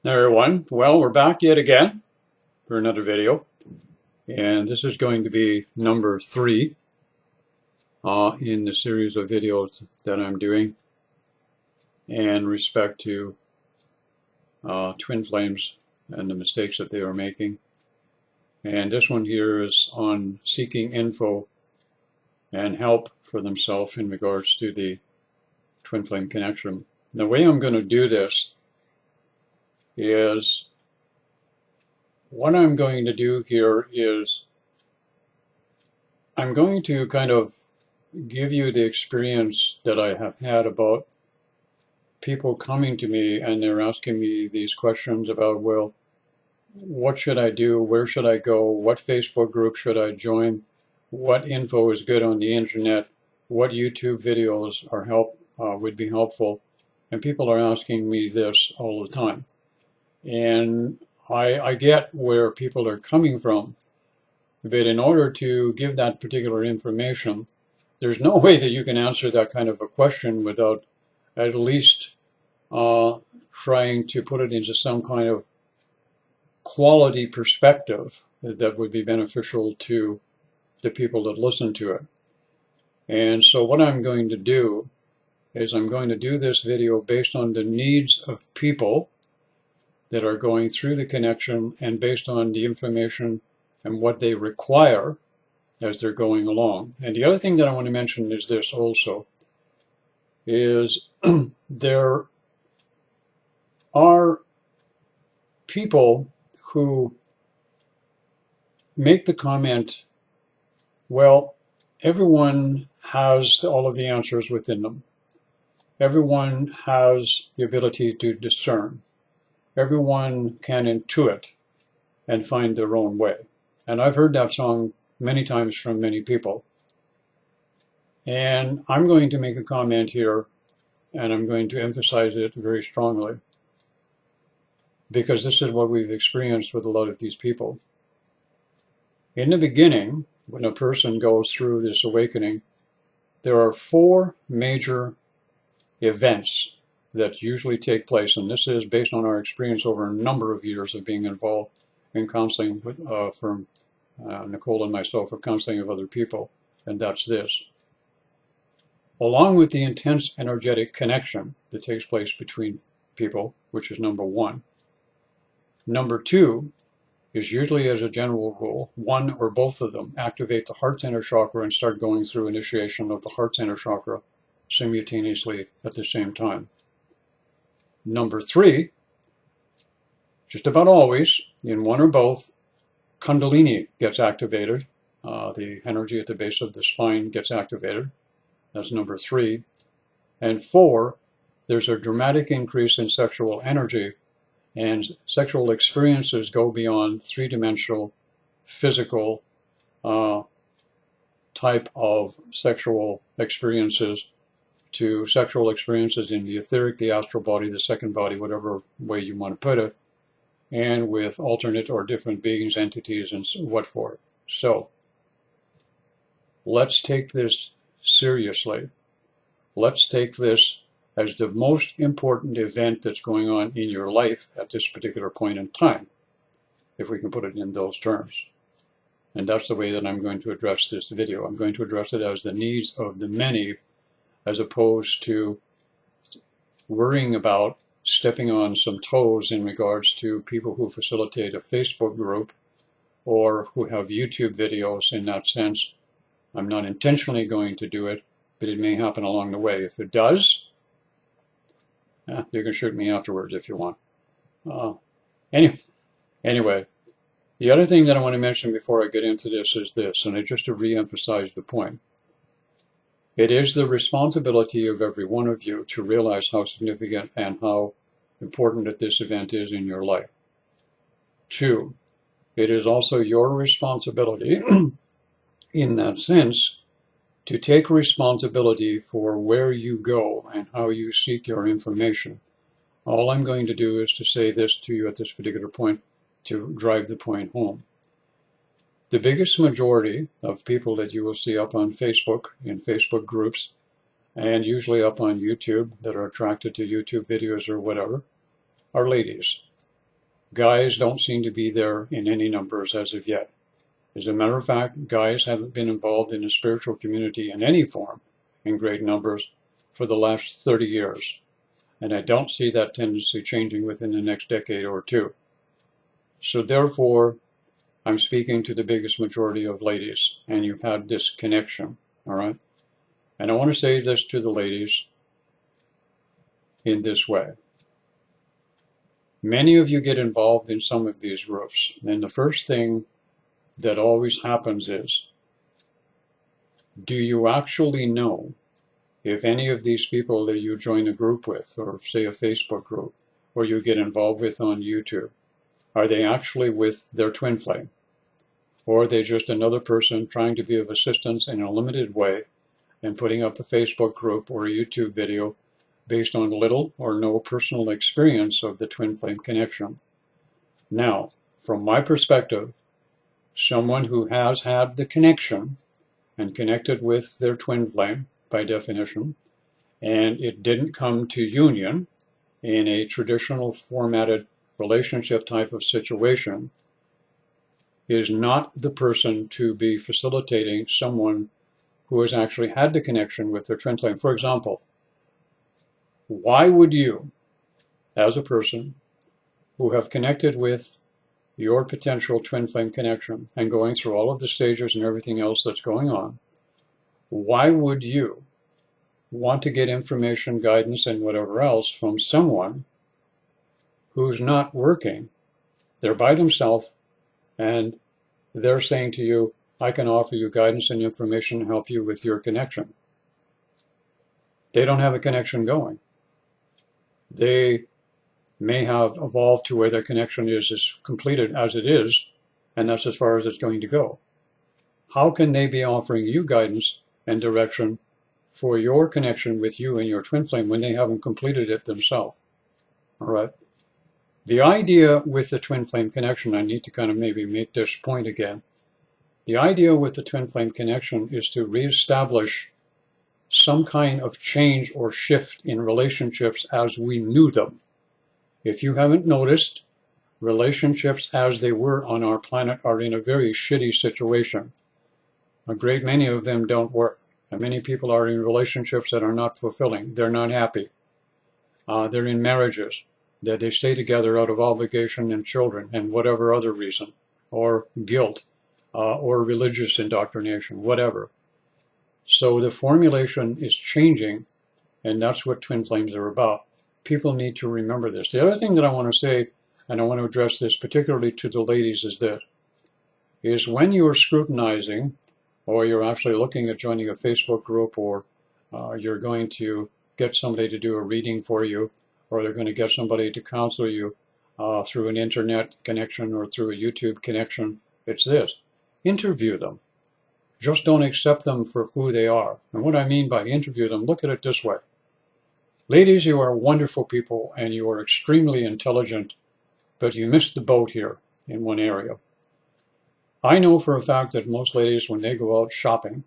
Hey everyone, well, we're back yet again for another video, and this is going to be number 3 in the series of videos that I'm doing in respect to twin flames and the mistakes that they are making. And this one here is on seeking info and help for themselves in regards to the twin flame connection. The way I'm going to do this is, what I'm going to do here is I'm going to kind of give you the experience that I have had about people coming to me and they're asking me these questions about, well, what should I do? Where should I go? What Facebook group should I join? What info is good on the internet? What YouTube videos would be helpful? And people are asking me this all the time. And I get where people are coming from. But in order to give that particular information, there's no way that you can answer that kind of a question without at least trying to put it into some kind of quality perspective that would be beneficial to the people that listen to it. And so what I'm going to do is I'm going to do this video based on the needs of people that are going through the connection and based on the information and what they require as they're going along. And the other thing that I want to mention is this also, is there are people who make the comment, well, everyone has all of the answers within them. Everyone has the ability to discern. Everyone can intuit and find their own way. And I've heard that song many times from many people. And I'm going to make a comment here, and I'm going to emphasize it very strongly, because this is what we've experienced with a lot of these people. In the beginning, when a person goes through this awakening, there are 4 major events that usually take place, and this is based on our experience over a number of years of being involved in counseling with, for Nicole and myself, for counseling of other people, and that's this. Along with the intense energetic connection that takes place between people, which is number 1. Number 2 is usually, as a general rule, one or both of them activate the heart center chakra and start going through initiation of the heart center chakra simultaneously at the same time. Number 3, just about always, in one or both, Kundalini gets activated. The energy at the base of the spine gets activated. That's number 3. And 4, there's a dramatic increase in sexual energy, and sexual experiences go beyond 3-dimensional physical type of sexual experiences to sexual experiences in the etheric, the astral body, the second body, whatever way you want to put it, and with alternate or different beings, entities, and what for. So let's take this seriously. Let's take this as the most important event that's going on in your life at this particular point in time, if we can put it in those terms. And that's the way that I'm going to address this video. I'm going to address it as the needs of the many, as opposed to worrying about stepping on some toes in regards to people who facilitate a Facebook group or who have YouTube videos. In that sense, I'm not intentionally going to do it, but it may happen along the way. If it does, you can shoot me afterwards if you want. Anyway, the other thing that I want to mention before I get into this is this, and just to re-emphasize the point. It is the responsibility of every one of you to realize how significant and how important that this event is in your life. 2, it is also your responsibility in that sense to take responsibility for where you go and how you seek your information. All I'm going to do is to say this to you at this particular point to drive the point home. The biggest majority of people that you will see up on Facebook, in Facebook groups, and usually up on YouTube that are attracted to YouTube videos or whatever, are ladies. Guys don't seem to be there in any numbers as of yet. As a matter of fact, guys haven't been involved in a spiritual community in any form in great numbers for the last 30 years. And I don't see that tendency changing within the next decade or two. So therefore, I'm speaking to the biggest majority of ladies, and you've had this connection, all right? And I want to say this to the ladies in this way. Many of you get involved in some of these groups, and the first thing that always happens is, do you actually know if any of these people that you join a group with, or say a Facebook group, or you get involved with on YouTube, are they actually with their twin flame? Or are they just another person trying to be of assistance in a limited way and putting up a Facebook group or a YouTube video based on little or no personal experience of the twin flame connection? Now, from my perspective, someone who has had the connection and connected with their twin flame, by definition, and it didn't come to union in a traditional formatted relationship type of situation, is not the person to be facilitating someone who has actually had the connection with their twin flame. For example, why would you, as a person who have connected with your potential twin flame connection and going through all of the stages and everything else that's going on, why would you want to get information, guidance, and whatever else from someone who's not working? They're by themselves, and they're saying to you, I can offer you guidance and information to help you with your connection. They don't have a connection going. They may have evolved to where their connection is completed as it is, and that's as far as it's going to go. How can they be offering you guidance and direction for your connection with you and your twin flame when they haven't completed it themselves? All right. The idea with the twin flame connection, I need to kind of maybe make this point again. The idea with the twin flame connection is to reestablish some kind of change or shift in relationships as we knew them. If you haven't noticed, relationships as they were on our planet are in a very shitty situation. A great many of them don't work. And many people are in relationships that are not fulfilling. They're not happy. They're in marriages that they stay together out of obligation and children and whatever other reason, or guilt, or religious indoctrination, whatever. So the formulation is changing, and that's what twin flames are about. People need to remember this. The other thing that I want to say, and I want to address this particularly to the ladies, is this, is when you're scrutinizing, or you're actually looking at joining a Facebook group, or you're going to get somebody to do a reading for you, or they're going to get somebody to counsel you through an internet connection or through a YouTube connection, it's this: interview them. Just don't accept them for who they are. And what I mean by interview them, look at it this way. Ladies, you are wonderful people and you are extremely intelligent, but you missed the boat here in one area. I know for a fact that most ladies, when they go out shopping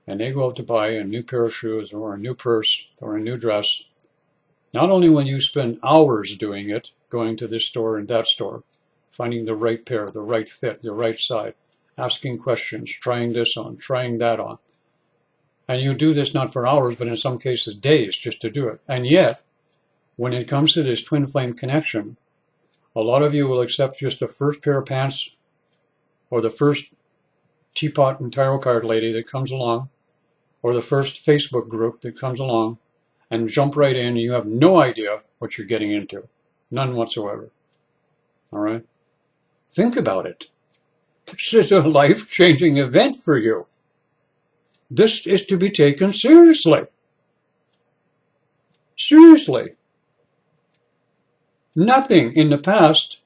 and they go out to buy a new pair of shoes or a new purse or a new dress, not only will you spend hours doing it, going to this store and that store, finding the right pair, the right fit, the right size, asking questions, trying this on, trying that on. And you do this not for hours, but in some cases days just to do it. And yet, when it comes to this twin flame connection, a lot of you will accept just the first pair of pants or the first teapot and tarot card lady that comes along, or the first Facebook group that comes along, and jump right in, and you have no idea what you're getting into. None whatsoever. All right? Think about it. This is a life-changing event for you. This is to be taken seriously. Seriously. Nothing in the past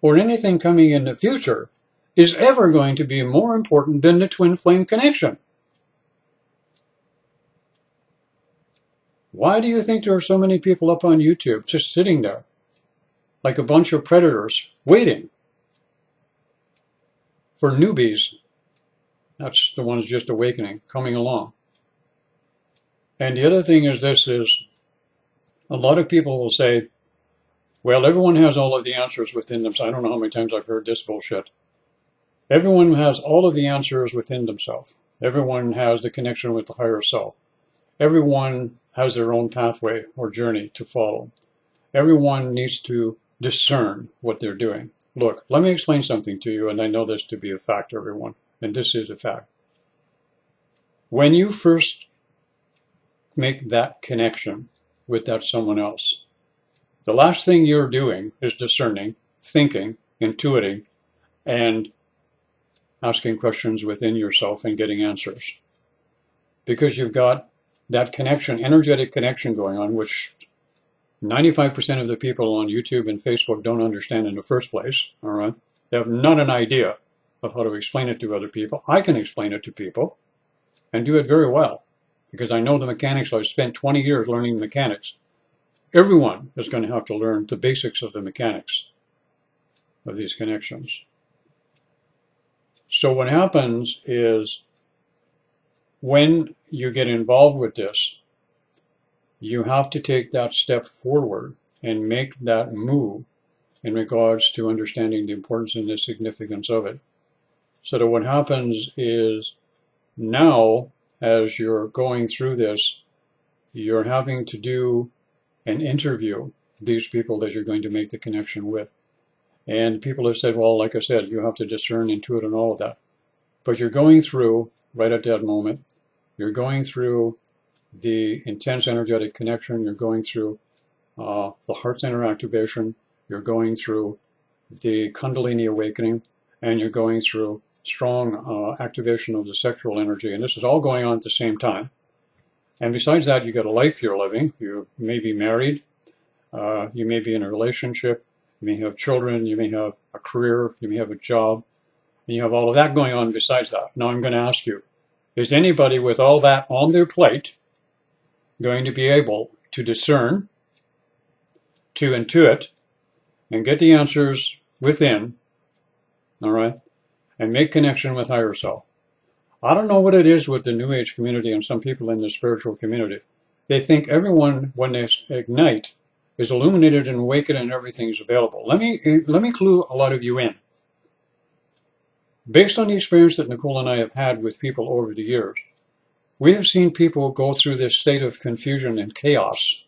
or anything coming in the future is ever going to be more important than the twin flame connection. Why do you think there are so many people up on YouTube just sitting there like a bunch of predators waiting for newbies? That's the ones just awakening, coming along. And the other thing is this, is a lot of people will say, Well, everyone has all of the answers within themselves. I don't know how many times I've heard this bullshit. Everyone has all of the answers within themselves. Everyone has the connection with the higher self. Everyone has their own pathway or journey to follow. Everyone needs to discern what they're doing. Look, let me explain something to you, and I know this to be a fact, everyone, and this is a fact. When you first make that connection with that someone else, the last thing you're doing is discerning, thinking, intuiting, and asking questions within yourself and getting answers. Because you've got that connection, energetic connection going on, which 95% of the people on YouTube and Facebook don't understand in the first place, all right? They have not an idea of how to explain it to other people. I can explain it to people and do it very well because I know the mechanics. I've spent 20 years learning mechanics. Everyone is going to have to learn the basics of the mechanics of these connections. So what happens is when you get involved with this, you have to take that step forward and make that move in regards to understanding the importance and the significance of it. So that what happens is now, as you're going through this, you're having to do an interview these people that you're going to make the connection with. And people have said, well, like I said, you have to discern, intuit, and all of that. But you're going through, right at that moment, you're going through the intense energetic connection, you're going through the heart center activation, you're going through the Kundalini awakening, and you're going through strong activation of the sexual energy. And this is all going on at the same time. And besides that, you've got a life you're living. You may be married, you may be in a relationship, you may have children, you may have a career, you may have a job, and you have all of that going on besides that. Now I'm going to ask you, is anybody with all that on their plate going to be able to discern, to intuit, and get the answers within, all right, and make connection with higher self? I don't know what it is with the New Age community and some people in the spiritual community. They think everyone, when they ignite, is illuminated and awakened and everything is available. Let me clue a lot of you in. Based on the experience that Nicole and I have had with people over the years, we have seen people go through this state of confusion and chaos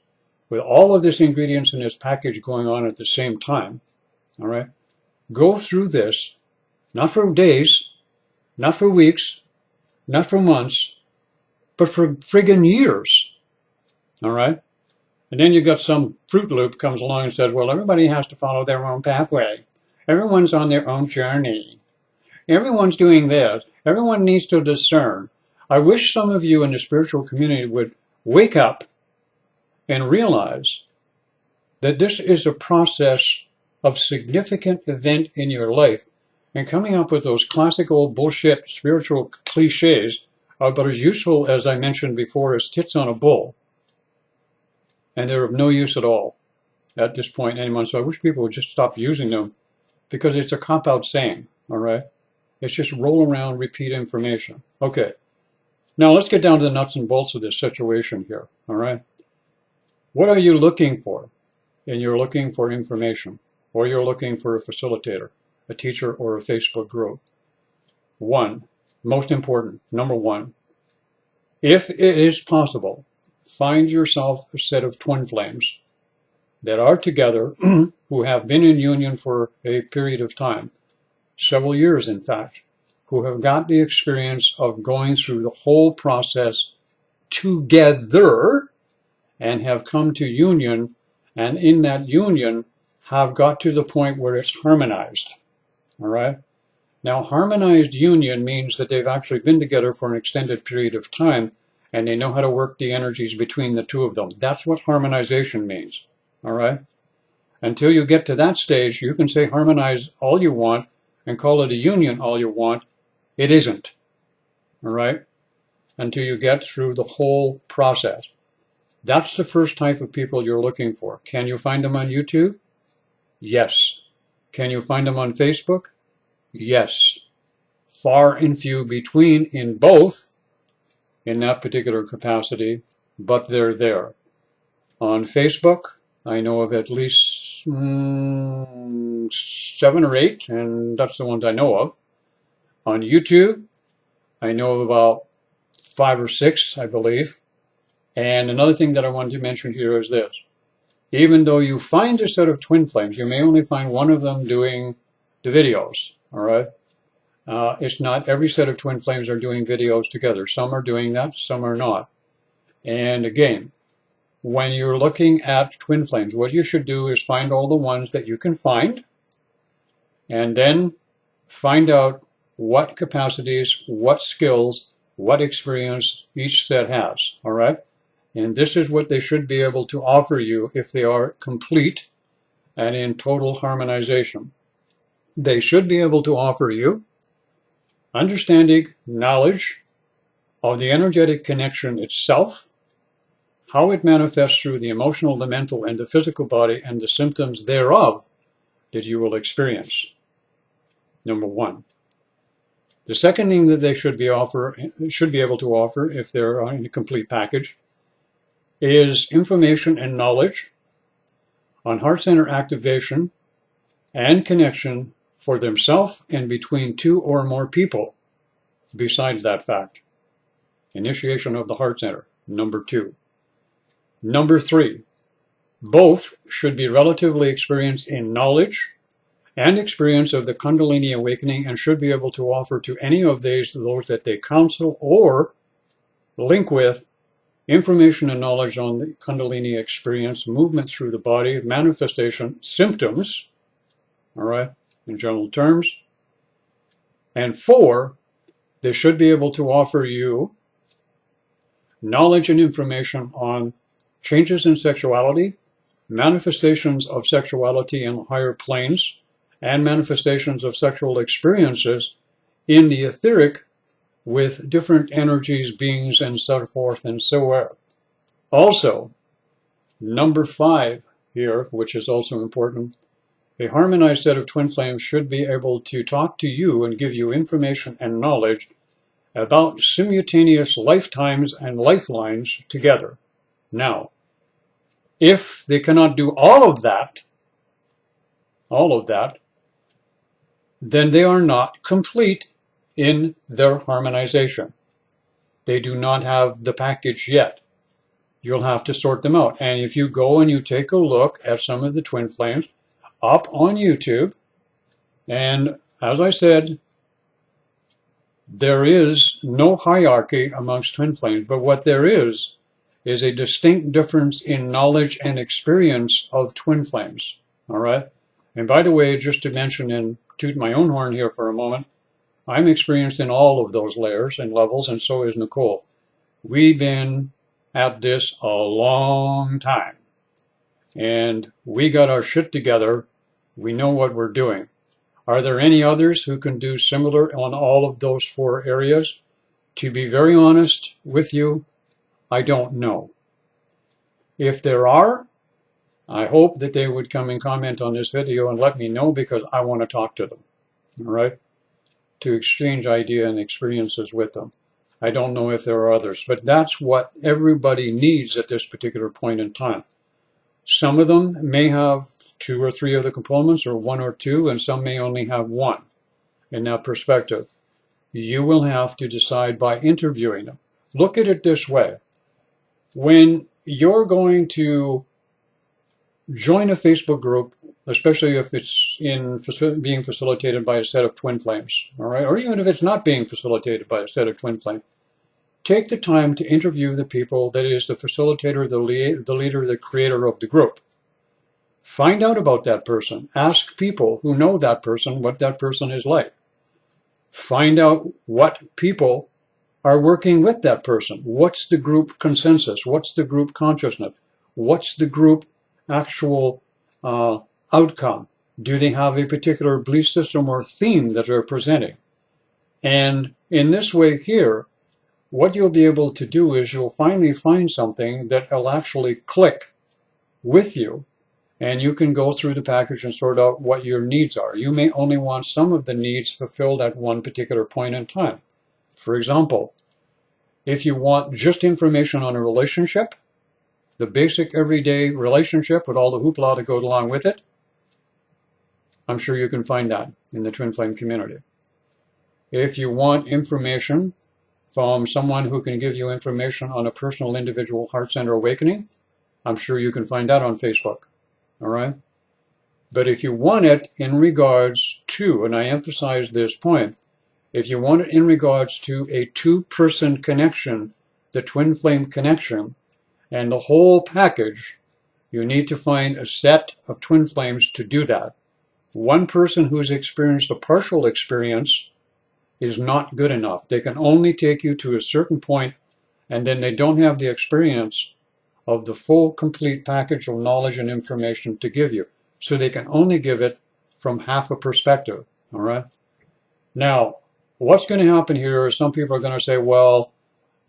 with all of this ingredients in this package going on at the same time, all right? Go through this, not for days, not for weeks, not for months, but for friggin' years, all right? And then you got some Fruit Loop comes along and says, well, everybody has to follow their own pathway. Everyone's on their own journey. Everyone's doing this. Everyone needs to discern. I wish some of you in the spiritual community would wake up and realize that this is a process of significant event in your life. And coming up with those classic old bullshit spiritual cliches are about as useful, as I mentioned before, as tits on a bull. And they're of no use at all at this point anymore. So I wish people would just stop using them because it's a cop-out saying, all right? It's just roll around, repeat information. Okay. Now let's get down to the nuts and bolts of this situation here, all right? What are you looking for? And you're looking for information, or you're looking for a facilitator, a teacher, or a Facebook group. One, most important, number one, if it is possible, find yourself a set of twin flames that are together, who have been in union for a period of time, several years in fact, who have got the experience of going through the whole process together and have come to union, and in that union have got to the point where it's harmonized. All right? Now, harmonized union means that they've actually been together for an extended period of time and they know how to work the energies between the two of them. That's what harmonization means. All right? Until you get to that stage, you can say harmonize all you want and call it a union all you want. It isn't. All right? Until you get through the whole process. That's the first type of people you're looking for. Can you find them on YouTube? Yes. Can you find them on Facebook? Yes. Far and few between in both in that particular capacity, but they're there. On Facebook, I know of at least 7 or 8, and that's the ones I know of. On YouTube, I know of about 5 or 6, I believe. And another thing that I wanted to mention here is this. Even though you find a set of twin flames, you may only find one of them doing the videos, all right? It's not every set of twin flames are doing videos together. Some are doing that, some are not. And again, when you're looking at twin flames, what you should do is find all the ones that you can find, and then find out what capacities, what skills, what experience each set has, all right? And this is what they should be able to offer you if they are complete and in total harmonization. They should be able to offer you understanding, knowledge of the energetic connection itself, how it manifests through the emotional, the mental, and the physical body, and the symptoms thereof that you will experience. Number one. The second thing that they should be able to offer, if they're in a complete package, is information and knowledge on heart center activation and connection for themselves and between 2 or more people. Besides that fact, initiation of the heart center, number 2. Number 3, both should be relatively experienced in knowledge and experience of the Kundalini awakening, and should be able to offer to any of those that they counsel or link with information and knowledge on the Kundalini experience, movement through the body, manifestation, symptoms, all right, in general terms. And 4, they should be able to offer you knowledge and information on changes in sexuality, manifestations of sexuality in higher planes, and manifestations of sexual experiences in the etheric with different energies, beings, and so forth and so on. Also, number 5 here, which is also important, a harmonized set of twin flames should be able to talk to you and give you information and knowledge about simultaneous lifetimes and lifelines together. Now, if they cannot do all of that, then they are not complete in their harmonization. They do not have the package yet. You'll have to sort them out. And if you go and you take a look at some of the twin flames up on YouTube, and as I said, there is no hierarchy amongst twin flames, but what there is a distinct difference in knowledge and experience of twin flames, all right? And by the way, just to mention and toot my own horn here for a moment, I'm experienced in all of those layers and levels, and so is Nicole. We've been at this a long time, and we got our shit together. We know what we're doing. Are there any others who can do similar on all of those 4 areas? To be very honest with you, I don't know. If there are, I hope that they would come and comment on this video and let me know, because I want to talk to them, all right? To exchange idea and experiences with them. I don't know if there are others, but that's what everybody needs at this particular point in time. Some of them may have 2 or 3 of the components, or 1 or 2, and some may only have 1 in that perspective. You will have to decide by interviewing them. Look at it this way. When you're going to join a Facebook group, especially if it's being facilitated by a set of twin flames, all right, or even if it's not being facilitated by a set of twin flames, take the time to interview the people that is the facilitator, the leader, the creator of the group. Find out about that person. Ask people who know that person what that person is like. Find out what people are working with that person. What's the group consensus? What's the group consciousness? What's the group actual outcome? Do they have a particular belief system or theme that they're presenting? And in this way here, what you'll be able to do is you'll finally find something that will actually click with you, and you can go through the package and sort out what your needs are. You may only want some of the needs fulfilled at one particular point in time. For example, if you want just information on a relationship, the basic everyday relationship with all the hoopla that goes along with it, I'm sure you can find that in the Twin Flame community. If you want information from someone who can give you information on a personal individual heart center awakening, I'm sure you can find that on Facebook. All right? But if you want it in regards to, and I emphasize this point, if you want it in regards to a two-person connection, the twin flame connection, and the whole package, you need to find a set of twin flames to do that. One person who's experienced a partial experience is not good enough. They can only take you to a certain point, and then they don't have the experience of the full, complete package of knowledge and information to give you. So they can only give it from half a perspective, all right? Now, what's going to happen here is some people are going to say, well,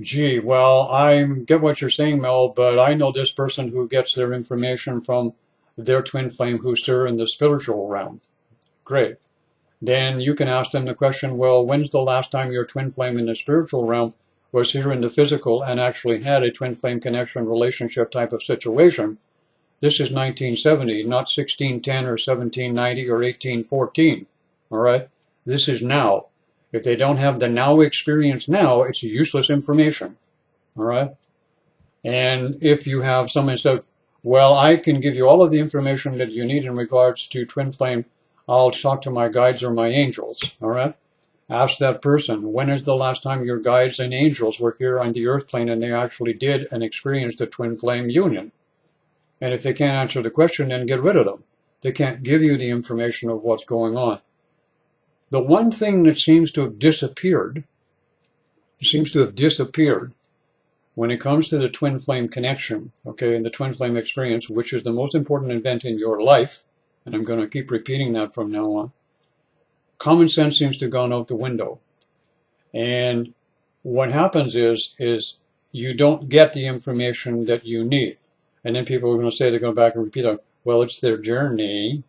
gee, well, I get what you're saying, Mel, but I know this person who gets their information from their twin flame who's still in the spiritual realm. Great. Then you can ask them the question, well, when's the last time your twin flame in the spiritual realm was here in the physical and actually had a twin flame connection relationship type of situation? This is 1970, not 1610 or 1790 or 1814, all right? This is now. If they don't have the now experience now, it's useless information, all right? And if you have someone said, well, I can give you all of the information that you need in regards to twin flame, I'll talk to my guides or my angels, all right? Ask that person, when is the last time your guides and angels were here on the earth plane and they actually did and experienced a twin flame union? And if they can't answer the question, then get rid of them. They can't give you the information of what's going on. The one thing that seems to have disappeared when it comes to the twin flame connection, okay, and the twin flame experience, which is the most important event in your life, and I'm going to keep repeating that from now on, common sense seems to have gone out the window. And what happens is you don't get the information that you need. And then people are going to say, they're going back and repeat, well, it's their journey.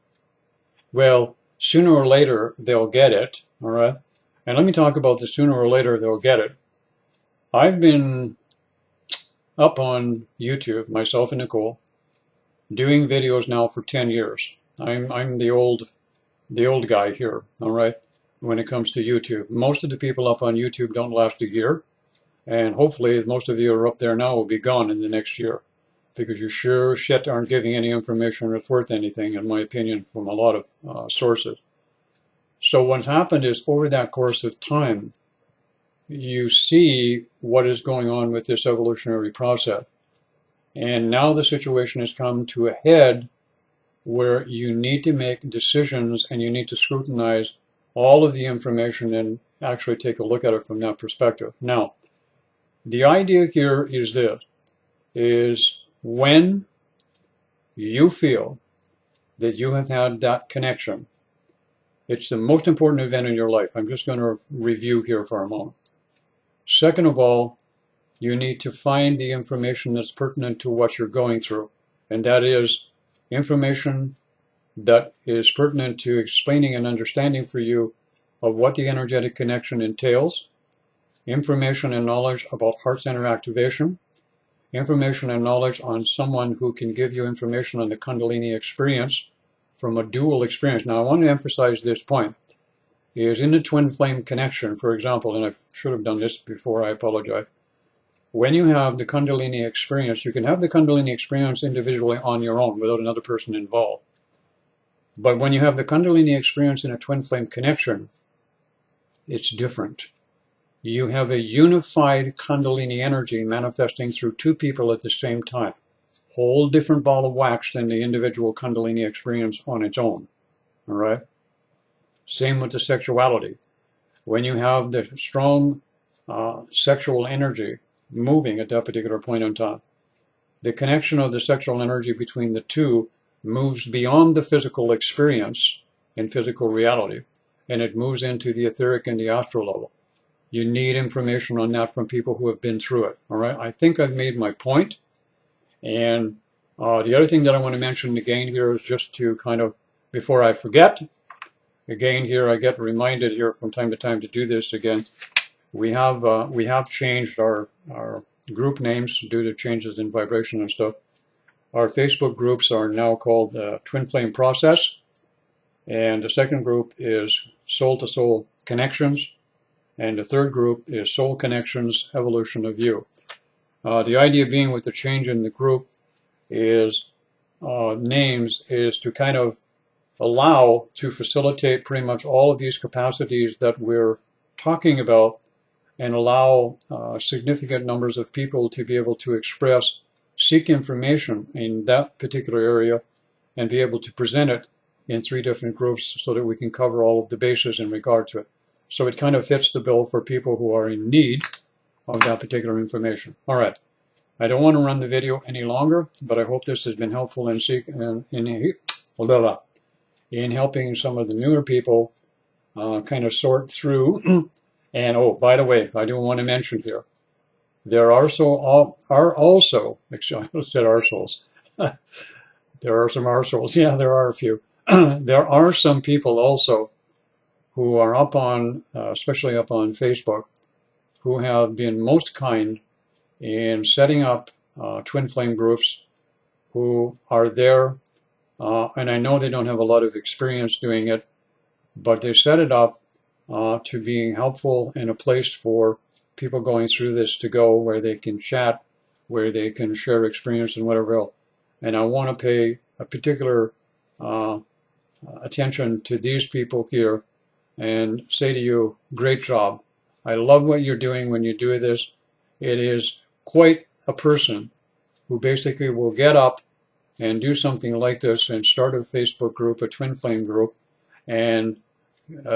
Well, sooner or later, they'll get it, all right? And let me talk about the sooner or later they'll get it. I've been up on YouTube, myself and Nicole, doing videos now for 10 years. I'm the old guy here, all right, when it comes to YouTube. Most of the people up on YouTube don't last a year, and hopefully most of you are up there now will be gone in the next year, because you sure shit aren't giving any information that's worth anything, in my opinion, from a lot of sources. So what's happened is, over that course of time, you see what is going on with this evolutionary process. And now the situation has come to a head where you need to make decisions and you need to scrutinize all of the information and actually take a look at it from that perspective. Now, the idea here is this, is when you feel that you have had that connection, it's the most important event in your life. I'm just going to review here for a moment. Second of all, you need to find the information that's pertinent to what you're going through. And that is information that is pertinent to explaining and understanding for you of what the energetic connection entails, information and knowledge about heart center activation, information and knowledge on someone who can give you information on the Kundalini experience from a dual experience. Now, I want to emphasize this point, is in the twin flame connection, for example, and I should have done this before, I apologize. When you have the Kundalini experience, you can have the Kundalini experience individually on your own without another person involved. But when you have the Kundalini experience in a twin flame connection, it's different. You have a unified Kundalini energy manifesting through two people at the same time. Whole different ball of wax than the individual Kundalini experience on its own. All right? Same with the sexuality. When you have the strong sexual energy moving at that particular point in time, the connection of the sexual energy between the two moves beyond the physical experience in physical reality, and it moves into the etheric and the astral level. You need information on that from people who have been through it. All right? I think I've made my point. And the other thing that I want to mention again here is just to kind of, before I forget, again here I get reminded here from time to time to do this again. We have changed our group names due to changes in vibration and stuff. Our Facebook groups are now called Twin Flame Process, And the second group is soul-to-soul connections. And the third group is soul connections, evolution of you. The idea being with the change in the group is names is to kind of allow to facilitate pretty much all of these capacities that we're talking about and allow significant numbers of people to be able to express, seek information in that particular area and be able to present it in 3 different groups so that we can cover all of the bases in regard to it. So it kind of fits the bill for people who are in need of that particular information. All right. I don't want to run the video any longer, but I hope this has been helpful in helping some of the newer people kind of sort through. And oh, by the way, I do want to mention here, there are also, actually, I said arseholes. There are some arseholes. Yeah, there are a few. There are some people also who are up on, especially up on Facebook, who have been most kind in setting up twin flame groups who are there, and I know they don't have a lot of experience doing it, but they set it up to being helpful and a place for people going through this to go where they can chat, where they can share experience and whatever else. And I want to pay a particular attention to these people here and say to you, great job. I love what you're doing when you do this. It is quite a person who basically will get up and do something like this and start a Facebook group, a twin flame group, and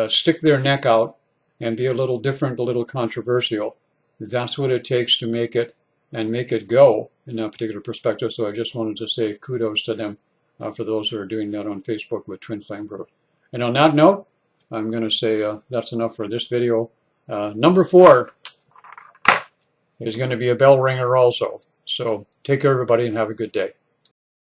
stick their neck out and be a little different, a little controversial. That's what it takes to make it and make it go in that particular perspective. So I just wanted to say kudos to them for those who are doing that on Facebook with twin flame group. And on that note, I'm going to say that's enough for this video. Number 4 is going to be a bell ringer also. So take care, everybody, and have a good day.